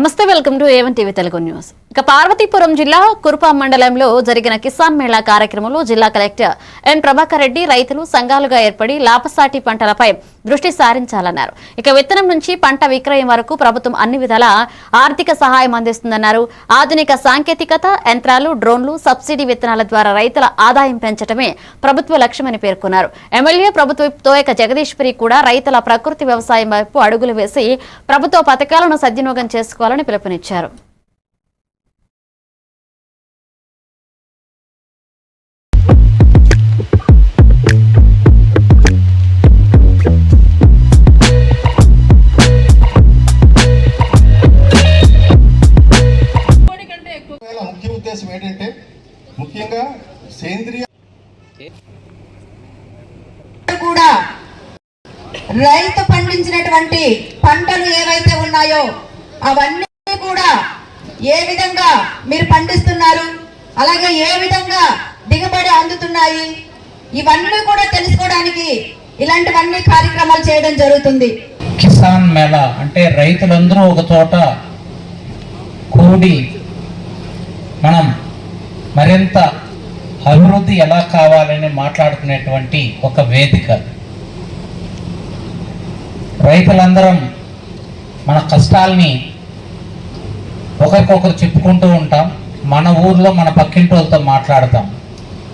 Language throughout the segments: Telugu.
నమస్తే, welcome to A1 TV Telugu news. ఇక పార్వతీపురం జిల్లా కురుపాం మండలంలో జరిగిన కిసాన్ మేళా కార్యక్రమంలో జిల్లా కలెక్టర్ ఎన్ ప్రభాకర్ రెడ్డి రైతులు సంఘాలుగా ఏర్పడి లాభసాటి పంటలపై దృష్టి సారించాలన్నారు. ఇక విత్తనం నుంచి పంట విక్రయం వరకు ప్రభుత్వం అన్ని విధాల ఆర్థిక సహాయం అందిస్తుందన్నారు. ఆధునిక సాంకేతికత, యంత్రాలు, డ్రోన్లు, సబ్సిడీ విత్తనాల ద్వారా రైతుల ఆదాయం పెంచడమే ప్రభుత్వ లక్ష్యమని పేర్కొన్నారు. ఎమ్మెల్యే ప్రభుత్వ తోయక జగదీశ్వరి కూడా రైతుల ప్రకృతి వ్యవసాయం వైపు అడుగులు వేసి ప్రభుత్వ పథకాలను సద్వినియోగం చేసుకోవాలని పిలుపునిచ్చారు. ముఖ్య ఉద్దేశం ఏంటంటే ముఖ్యంగా సేంద్రియ కూడా రైతు పండించినటువంటి పంటలు ఏవైతే ఉన్నాయో అవన్నీ కూడా ఏ విధంగా మీరు పండిస్తున్నారు, అలాగే ఏ విధంగా దిగుబడి అందుతున్నాయి, ఇవన్నీ కూడా తెలుసుకోవడానికి ఇలాంటివన్నీ కార్యక్రమాలు చేయడం జరుగుతుంది. కిసాన్ మేళా అంటే రైతులందరూ ఒక చోట కూడి మనం మరింత అభివృద్ధి ఎలా కావాలని మాట్లాడుకునేటువంటి ఒక వేదిక. రైతులందరం మన కష్టాల్ని ఒకరికొకరు చెప్పుకుంటూ ఉంటాం. మన ఊర్లో మన పక్కింటి వాళ్ళతో మాట్లాడతాం,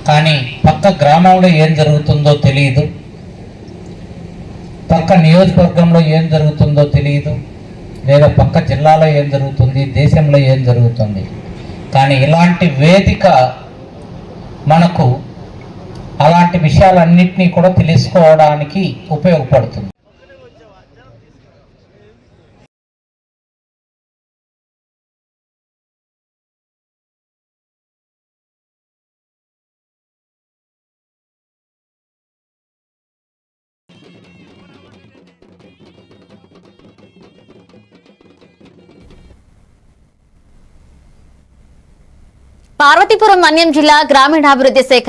కానీ పక్క గ్రామంలో ఏం జరుగుతుందో తెలియదు, పక్క నియోజకవర్గంలో ఏం జరుగుతుందో తెలియదు, లేదా పక్క జిల్లాలో ఏం జరుగుతుంది, దేశంలో ఏం జరుగుతుంది. కానీ ఇలాంటి వేదిక మనకు అలాంటి విషయాలన్నింటినీ కూడా తెలుసుకోవడానికి ఉపయోగపడుతుంది. పార్వతీపురం మన్యం జిల్లా గ్రామీణాభివృద్ధి శాఖ